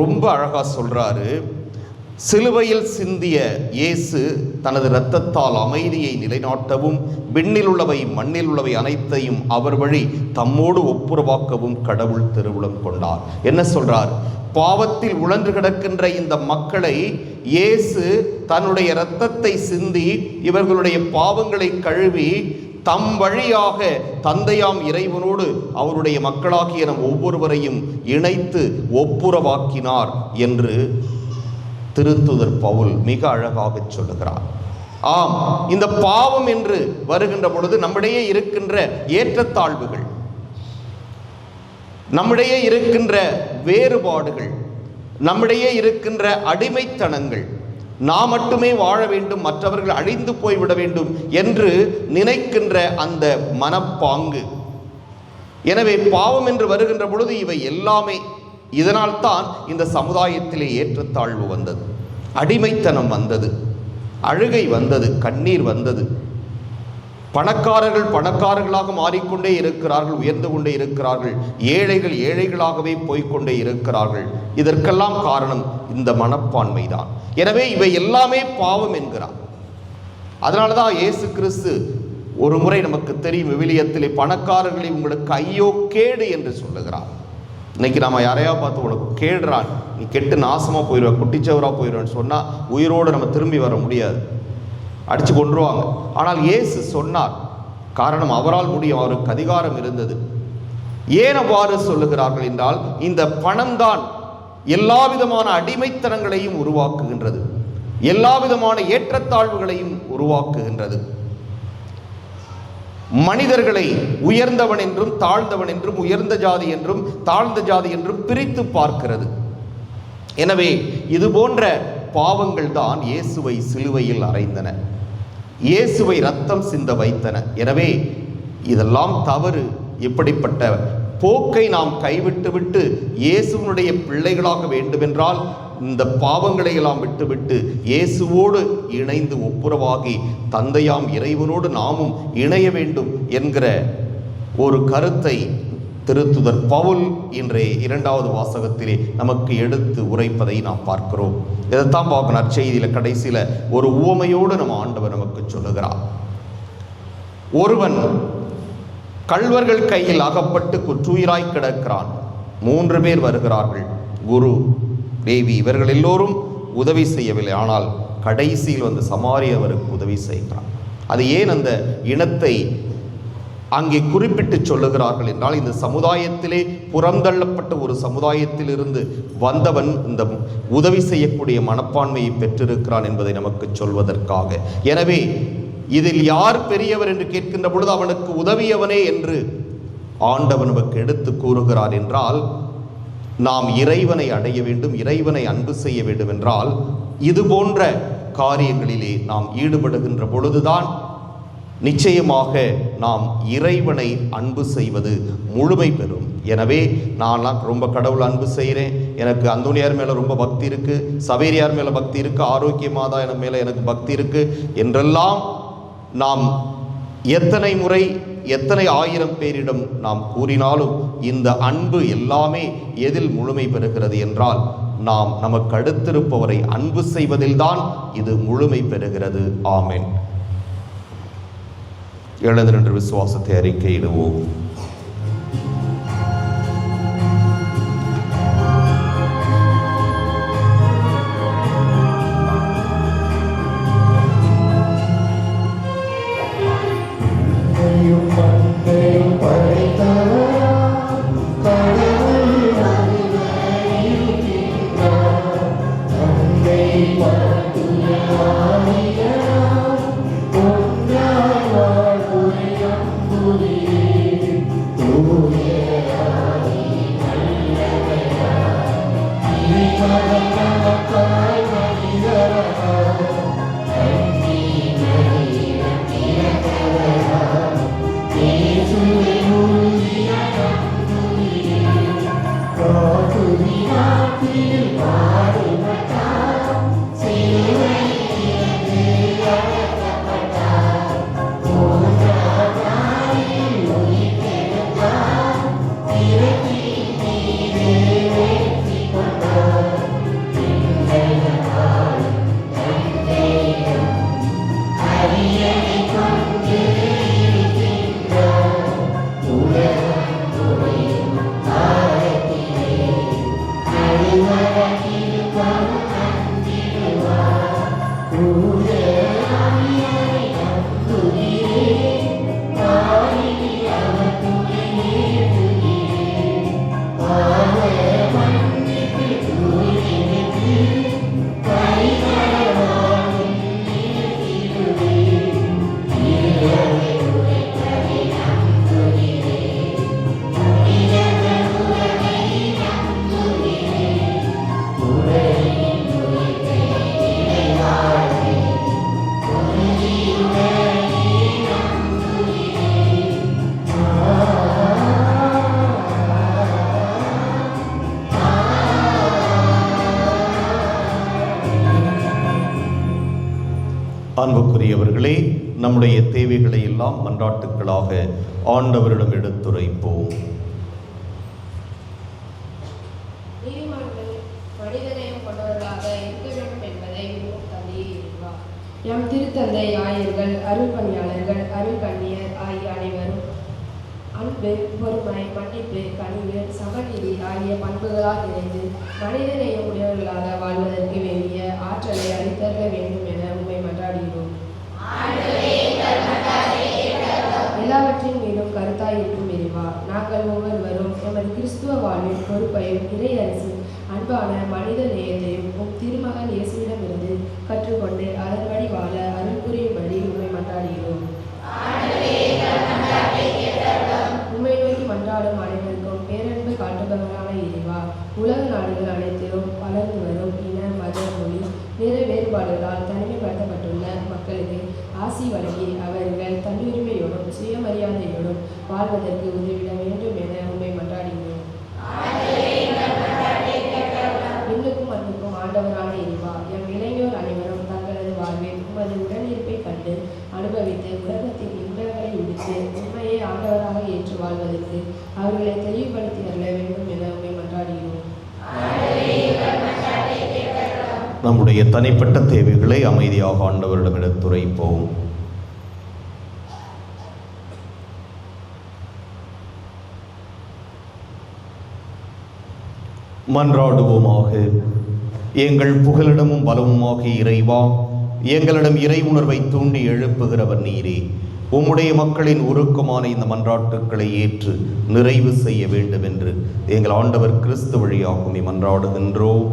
ரொம்ப அழகா சொல்றாரு, சிலுவையில் சிந்திய இயேசு தனது இரத்தத்தால் அமைதியை நிலைநாட்டவும் விண்ணில் உள்ளவை மண்ணில் உள்ளவை அனைத்தையும் அவர் வழி தம்மோடு ஒப்புரவாக்கவும் கடவுள் திருவுளம் கொண்டார். என்ன சொல்றார்? பாவத்தில் உழன்று கிடக்கின்ற இந்த மக்களை இயேசு தன்னுடைய இரத்தத்தை சிந்தி இவர்களுடைய பாவங்களை கழுவி தம் வழியாக தந்தையாம் இறைவனோடு அவருடைய மக்களாகிய நம் ஒவ்வொருவரையும் இணைத்து ஒப்புரவாக்கினார் என்று திருத்தூதர் பவுல் மிக அழகாக சொல்லுகிறார். ஆம், இந்த பாவம் என்று வருகின்ற பொழுது நம்மிடையே இருக்கின்ற ஏற்றத்தாழ்வுகள், நம்மிடையே இருக்கின்ற வேறுபாடுகள், நம்மிடையே இருக்கின்ற அடிமைத்தனங்கள், நாம் மட்டுமே வாழ வேண்டும், மற்றவர்கள் அழிந்து போய்விட வேண்டும் என்று நினைக்கின்ற அந்த மனப்பாங்கு. எனவே பாவம் என்று வருகின்ற பொழுது இவை எல்லாமே, இதனால் தான் இந்த சமுதாயத்திலே ஏற்றத்தாழ்வு வந்தது, அடிமைத்தனம் வந்தது, அழுகை வந்தது, கண்ணீர் வந்தது. பணக்காரர்கள் பணக்காரர்களாக மாறிக்கொண்டே இருக்கிறார்கள், உயர்ந்து கொண்டே இருக்கிறார்கள். ஏழைகள் ஏழைகளாகவே போய்கொண்டே இருக்கிறார்கள். இதற்கெல்லாம் காரணம் இந்த மனப்பான்மை தான். எனவே இவை எல்லாமே பாவம் என்கிறார். அதனால தான் இயேசு கிறிஸ்து ஒரு முறை நமக்கு தெரியும், விவிலியத்திலே பணக்காரர்களை உங்களுக்கு ஐயோ கேடு என்று சொல்லுகிறார். இன்னைக்கு நம்ம யாரையா பார்த்து உனக்கு கேடுறான், நீ கெட்டு நாசமாக போயிடுவ, குட்டிச்சவராக போயிடுவேன்னு சொன்னால் உயிரோடு நம்ம திரும்பி வர முடியாது, அடித்து கொண்டுருவாங்க. ஆனால் இயேசு சொன்னார், காரணம் அவரால் முடியும், அவருக்கு அதிகாரம் இருந்தது. ஏன் அவ்வாறு சொல்லுகிறார்கள் என்றால், இந்த பணம்தான் எல்லா விதமான அடிமைத்தனங்களையும் உருவாக்குகின்றது, எல்லா விதமான ஏற்றத்தாழ்வுகளையும் உருவாக்குகின்றது. மனிதர்களை உயர்ந்தவன் என்றும் தாழ்ந்தவன் என்றும், உயர்ந்த ஜாதி என்றும் தாழ்ந்த ஜாதி என்றும் பிரித்து பார்க்கிறது. எனவே இது போன்ற பாவங்கள் தான் இயேசுவை சிலுவையில் அறைந்தன, இயேசுவை ரத்தம் சிந்த வைத்தன. எனவே இதெல்லாம் தவறு. இப்படிப்பட்ட போக்கை நாம் கைவிட்டுவிட்டு இயேசுவனுடைய பிள்ளைகளாக வேண்டுமென்றால் இந்த பாவங்களை எல்லாம் விட்டுவிட்டு இயேசுவோடு இணைந்து ஒப்புரவாகி தந்தையாம் இறைவனோடு நாமும் இணைய வேண்டும் என்கிற ஒரு கருத்தை திருத்துதர் பவுல் இன்றைய 2வது வாசகத்திலே நமக்கு எடுத்து உரைப்பதை நாம் பார்க்கிறோம். இதைத்தான் பார்க்கணும். நற்செய்தியில் கடைசியில் ஒரு உவமையோடு நம்ம ஆண்டவர் நமக்கு சொல்லுகிறார். ஒருவன் கள்வர்கள் கையில் அகப்பட்டு குற்றுயிராய் கிடக்கிறான். 3 பேர் வருகிறார்கள், குரு, தேவி, இவர்கள் எல்லோரும் உதவி செய்யவில்லை. ஆனால் கடைசியில் வந்து சமாரியவருக்கு உதவி செய்கிறார். அது ஏன் அந்த இனத்தை அங்கே குறிப்பிட்டு சொல்லுகிறார்கள் என்றால், இந்த சமுதாயத்திலே புறந்தள்ளப்பட்ட ஒரு சமுதாயத்திலிருந்து வந்தவன் இந்த உதவி செய்யக்கூடிய மனப்பான்மையை பெற்றிருக்கிறான் என்பதை நமக்கு சொல்வதற்காக. எனவே இதில் யார் பெரியவர் என்று கேட்கின்ற பொழுது அவனுக்கு உதவியவனே என்று ஆண்டவன் நமக்கு எடுத்து கூறுகிறார். என்றால் நாம் இறைவனை அடைய வேண்டும், இறைவனை அன்பு செய்ய வேண்டும் என்றால் இது போன்ற காரியங்களிலே நாம் ஈடுபடுகின்ற பொழுதுதான் நிச்சயமாக நாம் இறைவனை அன்பு செய்வது முழுமை பெறும். எனவே நான்லாம் ரொம்ப கடவுள் அன்பு செய்கிறேன், எனக்கு அந்தோனியார் மேலே ரொம்ப பக்தி இருக்குது, சவேரியார் மேலே பக்தி இருக்குது, ஆரோக்கிய மாதா மேலே எனக்கு பக்தி இருக்குது என்றெல்லாம் நாம் எத்தனை முறை எத்தனை ஆயிரம் பேரிடம் நாம் கூறினாலும் இந்த அன்பு எல்லாமே எதில் முழுமை பெறுகிறது என்றால் நாம் நமக்கு அடுத்திருப்பவரை அன்பு செய்வதில்தான் இது முழுமை பெறுகிறது. ஆமென். எழுந்து நின்று விசுவாசத்தை அறிக்கையிடுவோம். அன்புக்குரியவர்களே, நம்முடைய தேவைகளை எல்லாம் மன்றாட்டுக்களாக ஆண்டவரிடம் எடுத்துரைப்போம். நீதிமான்கள் மனிதநேயம் கொண்டவர்களாக இருக்க வேண்டும் என்பதை விரும்பும் தந்தையே இறைவா, எம் திருத்தந்தை ஆயர்கள், அருள் பணியாளர்கள், அருள் கண்ணியர் ஆகிய அனைவரும் அன்பு, பொறுமை, மன்னிப்பு, கனிவு, சமநீதி ஆகிய பண்புகளால் நிறைந்து மனிதநேயம் உடையவர்களாக வாழ்வதற்கு வேண்டிய ஆற்றலை அளித்தருள வேண்டும் என உம்மை மன்றாடுகிறோம். எல்லாவற்றின் மீதும் கருத்தாய் இருக்கும் இறைவா, நாங்கள் ஒவ்வொருவரும் எமது கிறிஸ்துவ வாழ்வின் பொறுப்பையும் இறையரசின் அன்பான மனித நேயத்தையும் உம் திருமகன் இயேசுவிடமிருந்து கற்றுக்கொண்டு அதன்படி வாழ அருள் புரியும்படி உம்மை மன்றாடுகிறோம். உம்மை நோக்கி மன்றாடும் அனைவருக்கும் பேரன்பு காட்டுபவரான இறைவா, உலக நாடுகள் அனைத்திலும் வளர்ந்து வரும் இன, மத, மொழி, நிற வேறுபாடுகளால் தனிமைப்படுத்தப்பட்டுள்ள மக்களுக்கு ஆசி வழங்கி அவர்கள் தன்னுரிமையோடும் சுயமரியாதையோடும் வாழ்வதற்கு உதவிட வேண்டும் என உம்மை மன்றாடுகிறோம். விண்ணுக்கும் மண்ணுக்கும் ஆண்டவரான இறைவா, எம் இளைஞர் அனைவரும் தங்களது வாழ்வில் உமது உடனிருப்பை கண்டு அனுபவித்து உலகத்தின் இன்பங்களை விடுத்து உண்மையை ஆண்டவராக ஏற்று வாழ்வதற்கு அவர்களை தெளிவுபடுத்தி அருள வேண்டும் என உம்மை மன்றாடுகிறோம். நம்முடைய தனிப்பட்ட தேவைகளை அமைதியாக ஆண்டவரிடம் எடுத்துரைப்போம். மன்றாடுவோமாக. எங்கள் புகலிடமும் பலமுமாகிய இறைவா, எங்களிடம் இறை உணர்வை தூண்டி எழுப்புகிறவர் நீரே. உம்முடைய மக்களின் உருக்கமான இந்த மன்றாட்டுக்களை ஏற்று நிறைவு செய்ய வேண்டும் என்று எங்கள் ஆண்டவர் கிறிஸ்து வழியாகும் மன்றாடுகின்றோம்.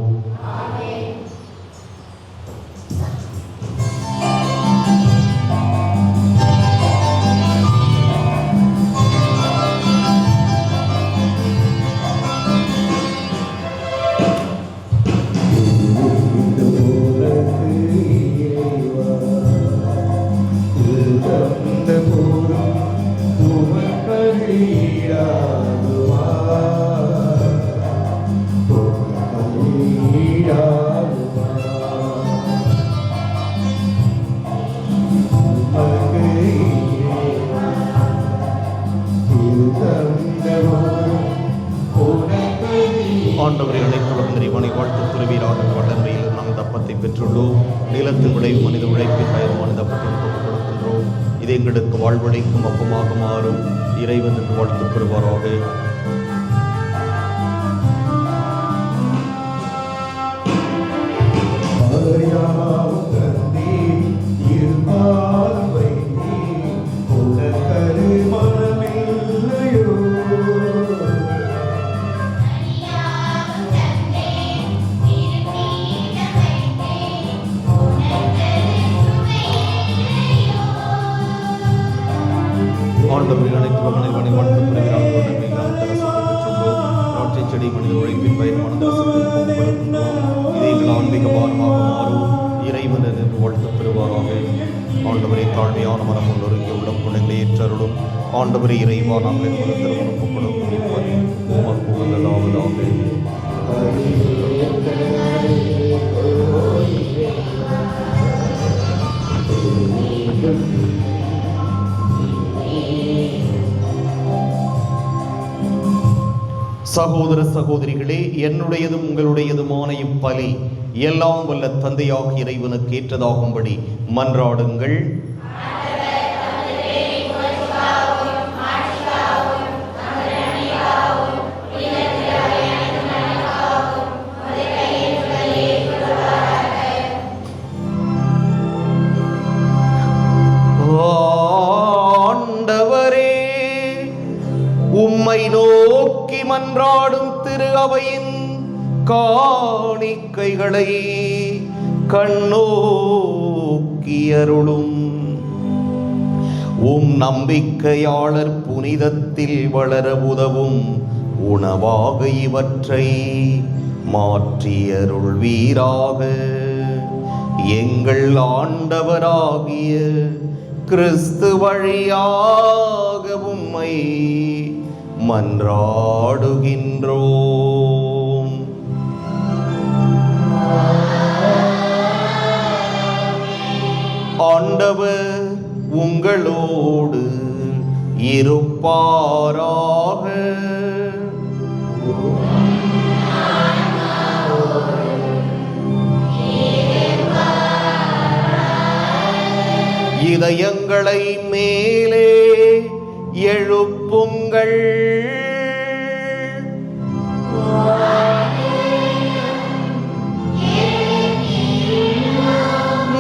ஆண்டவரை அழைத்துள்ள இறைவனை வாழ்த்து துறவீராக வளர்மையில் நாம் தப்பத்தை பெற்றுள்ளோம். நிலத்தின் விளைவு மனித உழைப்பின் பயணமான தப்பத்தை கொடுக்கின்றோம். இது எங்களுக்கு வாழ்வழைக்கும் அப்பமாக மாறும் இறைவன் என்று வாழ்த்து பெறுவாராக. ஆண்டவரின் அனைத்து மனிதனை வாழ்த்து பெறுகிறார். செடி மனித உழைப்பின் பயணமான இதை எங்கள் ஆன்மீக பாரமாக மாறும் இறைவன் என்று வாழ்த்து பெறுவாராக. ஆண்டவரை தாழ்மையான மனம் ஒருங்கி உள்ளம் குழந்தை ஏற்றருளும். ஆண்டவரை இறைவா, நாங்கள் திருமணம் கொடுக்கும் உமக்கு உகந்ததாவதாக. சகோதர சகோதரிகளே, என்னுடையதும் உங்களுடையதுமான இப்பலி எல்லாம் வல்ல தந்தையாக இறைவனுக்கு ஏற்றதாகும்படி மன்றாடுங்கள். ஆண்டவரே, உம்மை நோக்கி மன்றாடும் திரு அவையின் காணிக்கைகளை கண்ணோக்கியருளும். உம் நம்பிக்கையாளர் புனிதத்தில் வளர உதவும் உணவாக இவற்றை மாற்றியருள்வீராக. எங்கள் ஆண்டவராகிய கிறிஸ்து வழியாக உம்மை மன்றாடுகின்றோம். ஆண்டவர் உங்களோடு இருப்பாராக. இதயங்களை மேலே எழுப்புங்கள்.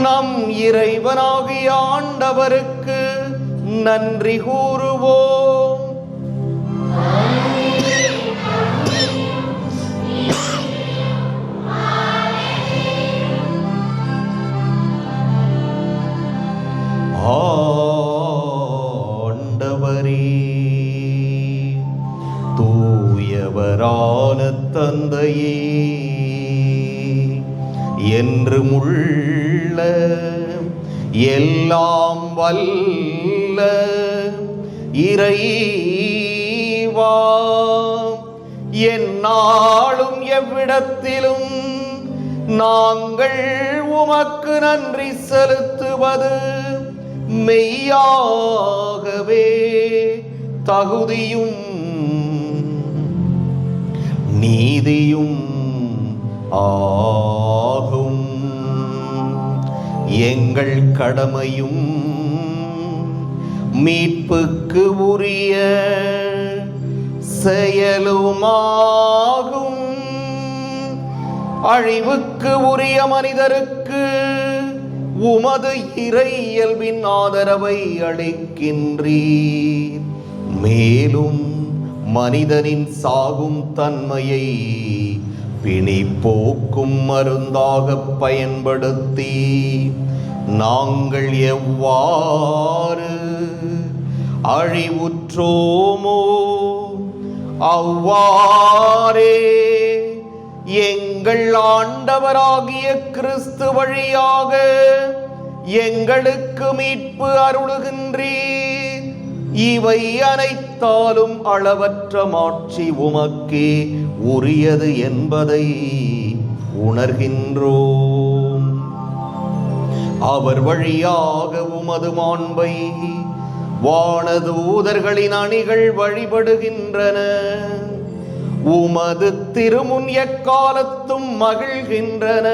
நம் இறைவனாகிய ஆண்டவருக்கு நன்றி கூறுவோம். ஆண்டவரே, தூயவரான தந்தையே, என்றுமுள்ள எல்லாம் வல்ல இறைவா, எந்நாளும் எவ்விடத்திலும் நாங்கள் உமக்கு நன்றி செலுத்துவது மெய்யாகவே தகுதியும் நீதியும் ஆகும். எங்கள் கடமையும் மீட்புக்கு உரிய செயலுமாகும். அழிவுக்கு உரிய மனிதருக்கு உமது இறை இயல்பின் ஆதரவை அளிக்கின்றீர். மேலும் மனிதனின் சாகும் தன்மையை பிணிப்போக்கும் மருந்தாக பயன்படுத்தி நாங்கள் எவ்வாறு அழிவுற்றோமோ அவ்வாறே எங்கள் ஆண்டவராகிய கிறிஸ்து வழியாக எங்களுக்கு மீட்பு அருளுகின்றீர். இவை அனைத்தாலும் அளவற்ற மாட்சி உமக்கே உரியது என்பதை உணர்கின்றோம். அவர் வழியாக உமது மாண்பை வானதூதர்களின் அணிகள் வழிபடுகின்றன. உமது திருமுன் எக்காலத்தும் மகிழ்கின்றன.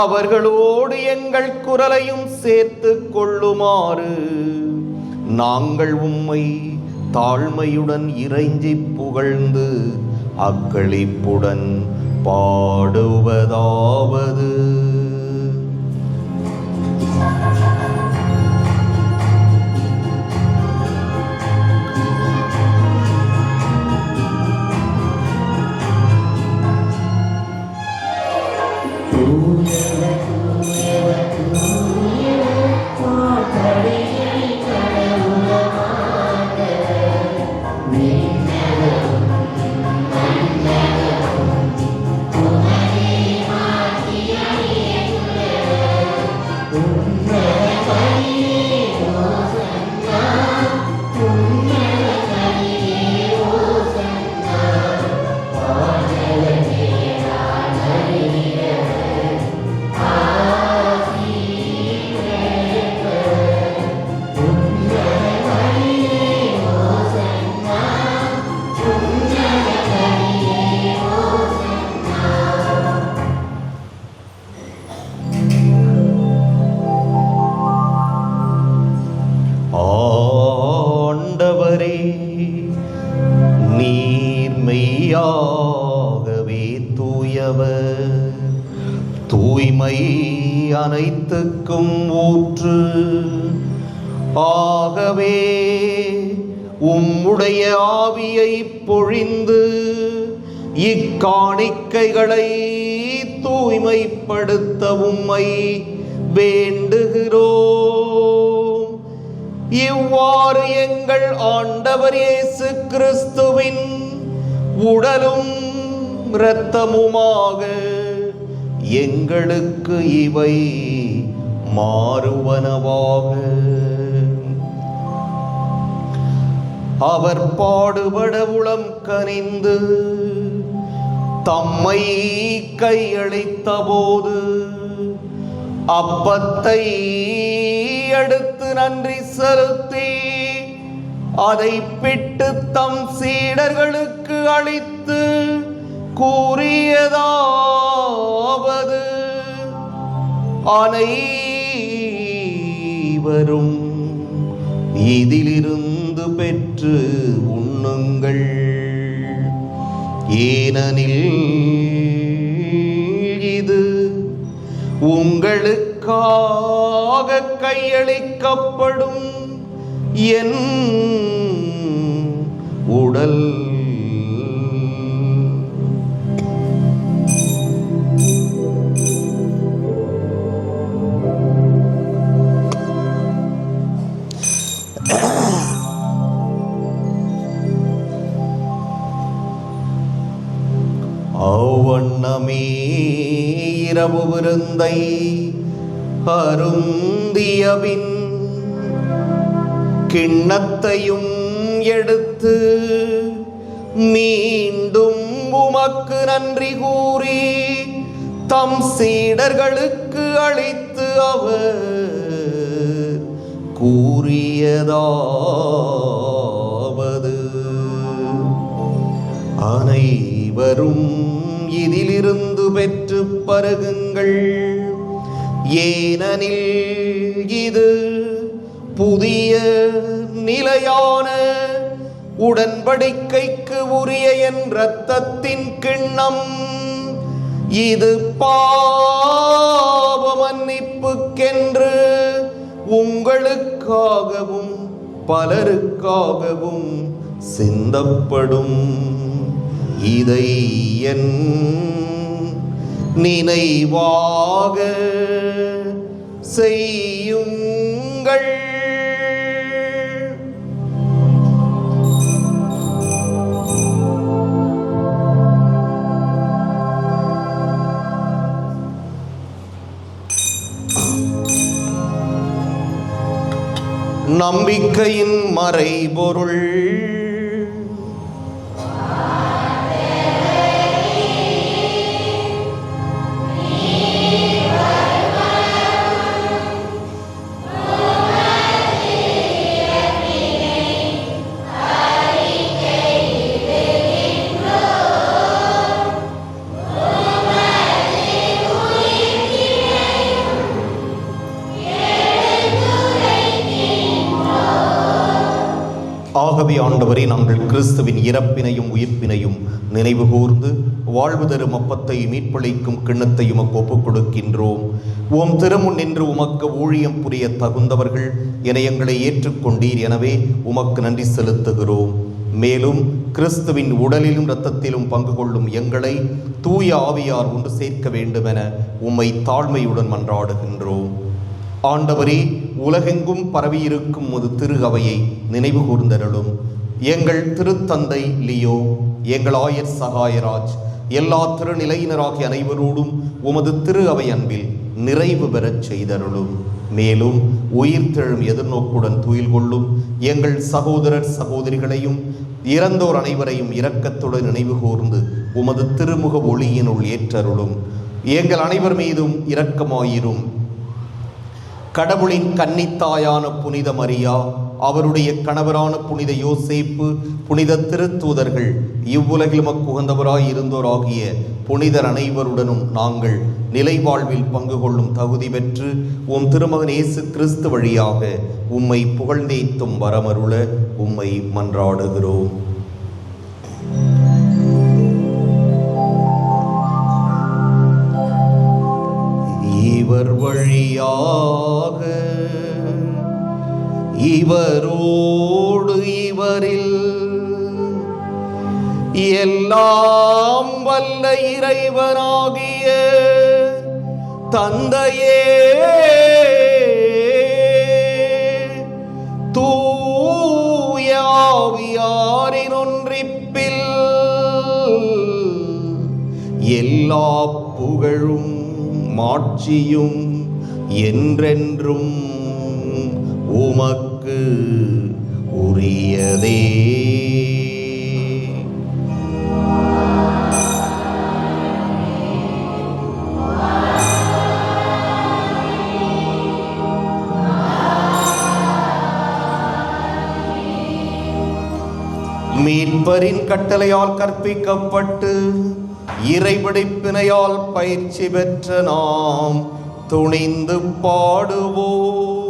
அவர்களோடு எங்கள் குரலையும் சேர்த்து கொள்ளுமாறு நாங்கள் உம்மை தாழ்மையுடன் இறைஞ்சி புகழ்ந்து அக்களிப்புடன் பாடுவதாவது. ஆண்டவரே, நீர் மெய்யாகவே தூயவர், தூய்மை அனைத்துக்கும் ஊற்று. ஆகவே உம்முடைய ஆவியை பொழிந்து இக்காணிக்கைகளை தூய்மைப்படுத்த உம்மை வேண்டுகிறோம். இவ்வாறு எங்கள் ஆண்டவர் இயேசு கிறிஸ்துவின் உடலும் இரத்தமுமாக எங்களுக்கு இவை மாறுவனவாக. அவர் பாடுபட உளம் கனிந்து தம்மை கையளித்த போது அப்பத்தை எடுத்து நன்றி செலுத்தி அதை பிட்டு தம் சீடர்களுக்கு அளித்து கூறியதாவது, அனைவரும் இதிலிருந்து பெற்று உண்ணுங்கள், ஏனெனில் இது உங்களுக்காக கையளிக்கப்படும் என் உடல். அவ்வண்ணமே இரவு விருந்தை அருந்தியபின் கிண்ணத்தையும் எடுத்து மீண்டும் உமக்கு நன்றி கூறி தம் சீடர்களுக்கு அளித்து அவர் கூறியதாவது, அனைவரும் இதிலிருந்து பெற்று பருகுங்கள், ஏனெனில் இது புதிய நிலையான உடன்படிக்கைக்கு உரிய என் இரத்தத்தின் கிண்ணம். இது பாவ மன்னிப்புக்கென்று உங்களுக்காகவும் பலருக்காகவும் சிந்தப்படும். இதை என் நினைவாக செய்யுங்கள். நம்பிக்கையின் மறைபொருள். ஆகவே ஆண்டவரே, நாங்கள் கிறிஸ்துவின் இறப்பினையும் உயிர்ப்பினையும் நினைவு கூர்ந்து வாழ்வு தரும் அப்பத்தை மீட்பளிக்கும் கிண்ணத்தையும் ஒப்புக் கொடுக்கின்றோம். உம் திருமுன் நின்று உமக்கு ஊழியம் புரிய தகுந்தவர்கள் என எங்களை ஏற்றுக்கொண்டீர். எனவே உமக்கு நன்றி செலுத்துகிறோம். மேலும் கிறிஸ்துவின் உடலிலும் இரத்தத்திலும் பங்கு கொள்ளும் எங்களை தூய ஆவியார் ஒன்று சேர்க்க வேண்டுமென உம்மை தாழ்மையுடன் மன்றாடுகின்றோம். ஆண்டவரே, உலகெங்கும் பரவியிருக்கும் ஒரு திரு அவையை நினைவு கூர்ந்தருளும். எங்கள் திருத்தந்தை லியோ, எங்கள் ஆயர் சகாயராஜ், எல்லா திருநிலையினராகிய அனைவரோடும் உமது திரு அவை அன்பில் நிறைவு பெறச் செய்தருளும். மேலும் உயிர்த்தெழும் எதிர்நோக்குடன் துயில் கொள்ளும் எங்கள் சகோதரர் சகோதரிகளையும் இறந்தோர் அனைவரையும் இரக்கத்துடன் நினைவு கூர்ந்து உமது திருமுக ஒளியினுள் ஏற்றருளும். எங்கள் அனைவர் மீதும் இரக்கமாயிரும். கடவுளின் கன்னித்தாயான புனித மரியா, அவருடைய கணவரான புனித யோசேப்பு, புனித திருத்தூதர்கள், இவ்வுலகில் மக்குகந்தவராய் இருந்தோராகிய புனிதர் அனைவருடனும் நாங்கள் நிலை வாழ்வில் பங்கு கொள்ளும் தகுதி பெற்று உம் திருமகன் இயேசு கிறிஸ்து வழியாக உம்மை புகழ்ந்தேத்தும் வரமருள உம்மை மன்றாடுகிறோம். இவர் வழியாக, இவரோடு, இவரில் எல்லாம் வல்ல இறைவனாகிய தந்தையே, தூய ஆவியாரின் ஒன்றிப்பில் எல்லா புகழும் மாட்சியும் என்றென்றும் உமக்கு உரியதே. அவரின் கட்டளையால் கற்பிக்கப்பட்டு இறைபடிப்பினையால் பயிற்சி பெற்ற நாம் துணிந்து பாடுவோம்.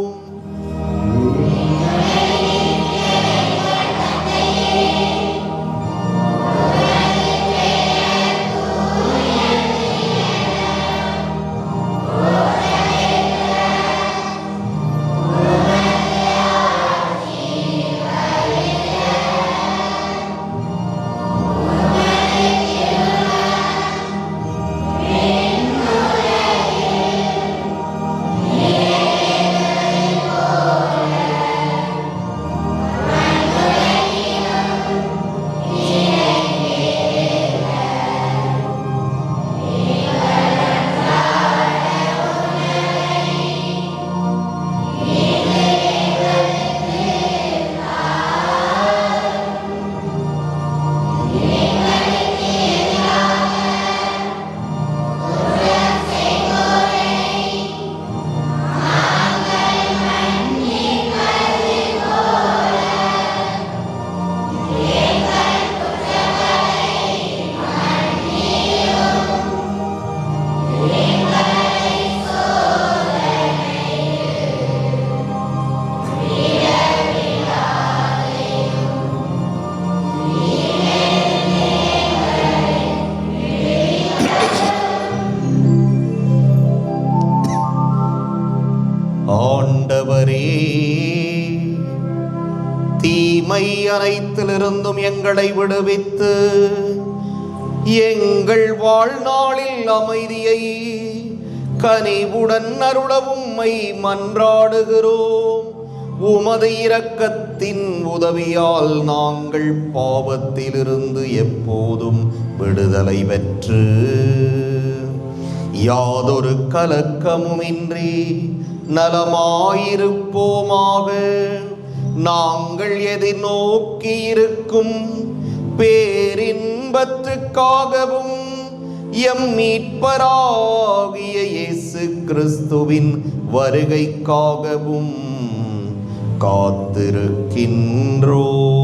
ஆண்டவரே, தீமை அனைத்திலிருந்தும் எங்களை விடுவித்து எங்கள் வாழ்நாளில் அமைதியை கனிவுடன் அருளவும் மன்றாடுகிறோம். உமது இரக்கத்தின் உதவியால் நாங்கள் பாவத்திலிருந்து எப்போதும் விடுதலை பெற்று யாதொரு கலக்கமுமின்றி நலமாயிருப்போமாக. நாங்கள் எதிர்நோக்கி இருக்கும் பேரின்பத்துக்காகவும் எம் மீட்பராகிய இயேசு கிறிஸ்துவின் வருகைக்காகவும் காத்திருக்கின்றோம்.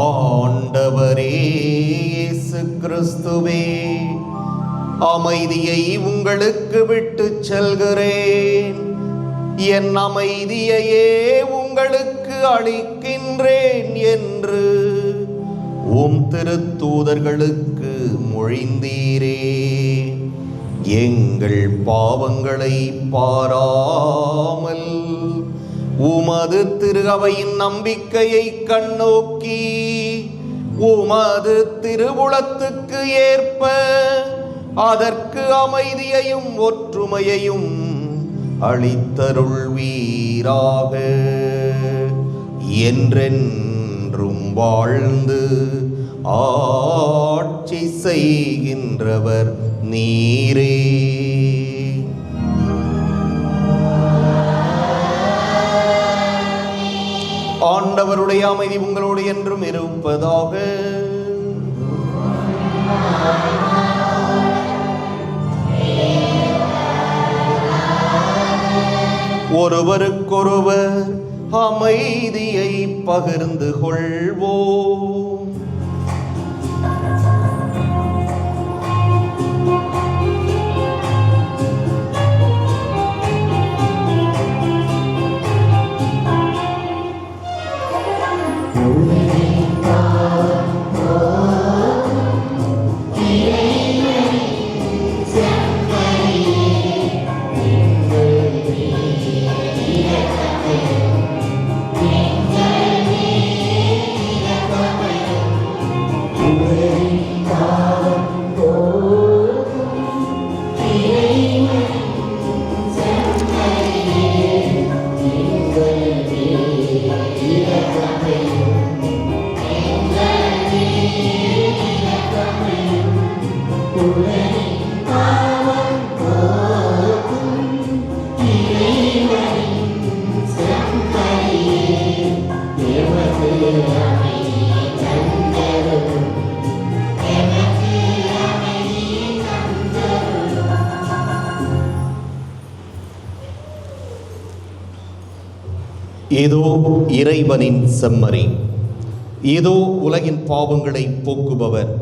ஆண்டவரே இயேசு கிறிஸ்துவே, அமைதியை உங்களுக்கு விட்டு செல்கிறேன், என் அமைதியையே உங்களுக்கு அளிக்கின்றேன் என்று உம் திருத்தூதர்களுக்கு மொழிந்தீரே. எங்கள் பாவங்களை பாராமல் உமது திரு அவையின் நம்பிக்கையை கண்ணோக்கி உமது திருவுளத்துக்கு ஏற்ப அதற்கு அமைதியையும் ஒற்றுமையையும் அளித்தருள்வீராக. என்றென்றும் வாழ்ந்து ஆட்சி செய்கின்றவர் நீரே. ஆண்டவருடைய அமைதி உங்களோடு என்றும் இருப்பதாக. ஒருவருக்கொருவர் அமைதியை பகிர்ந்து கொள்வோம். Amen. இதோ இறைவனின் செம்மறி, இதோ உலகின் பாவங்களை போக்குபவர்.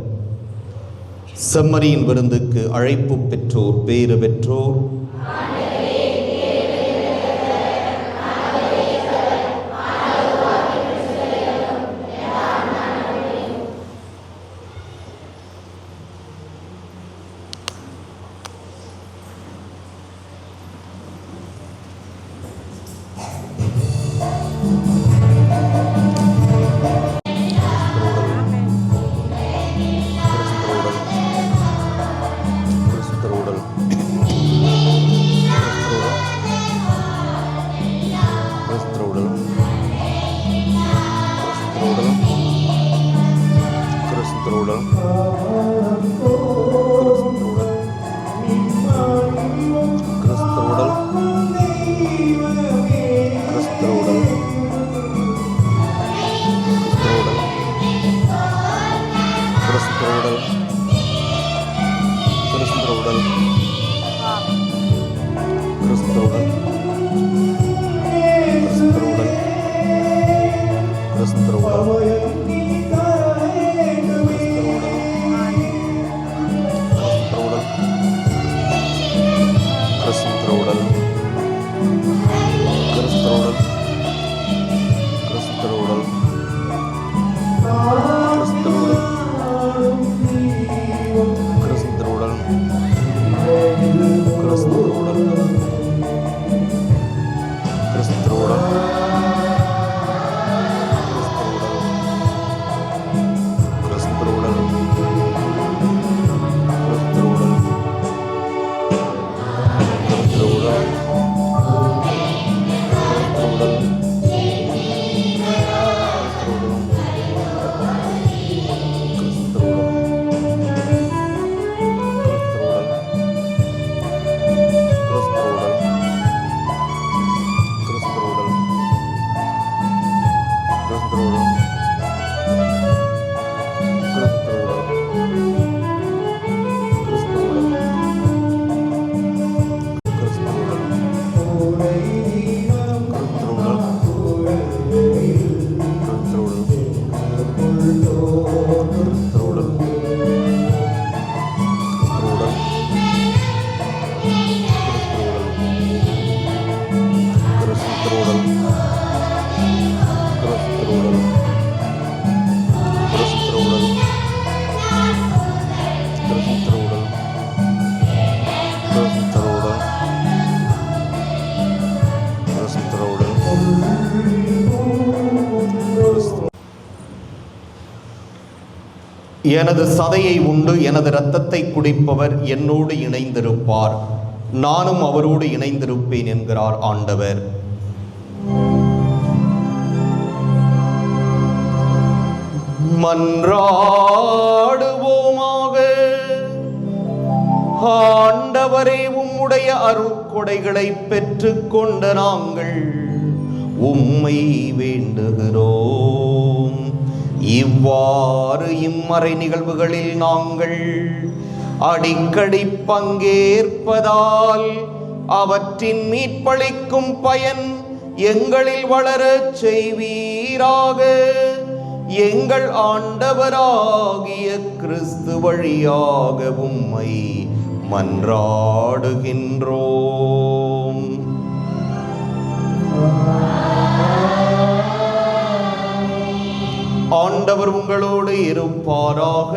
செம்மறியின் விருந்துக்கு அழைப்பு பெற்றோர் பேறு பெற்றோர். எனது சதையை உண்டு எனது இரத்தத்தை குடிப்பவர் என்னோடு இணைந்திருப்பார், நானும் அவரோடு இணைந்திருப்பேன் என்கிறார் ஆண்டவர். மன்றாடுவோமாக. ஆண்டவரே, உம்முடைய அருட்கொடைகளை பெற்றுக்கொண்ட நாங்கள் உம்மை வேண்டுகிறோம். இவ்வாறு இம்மறை நிகழ்வுகளில் நாங்கள் அடிக்கடி பங்கேற்பதால் அவற்றின் மீட்பளிக்கும் பயன் எங்களில் வளரச் செய்வீராக. எங்கள் ஆண்டவராகிய கிறிஸ்து வழியாக உம்மை மன்றாடுகின்றோம். ஆண்டவர் உங்களோடு இருப்பாராக.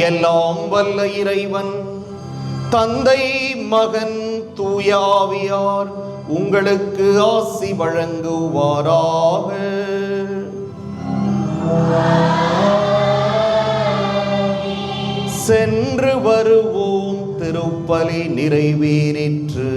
எல்லாம் வல்ல இறைவன் தந்தை, மகன், தூய ஆவியார் உங்களுக்கு ஆசி வழங்குவாராக. சென்று வருவோம். திருப்பலி நிறைவேறிற்று.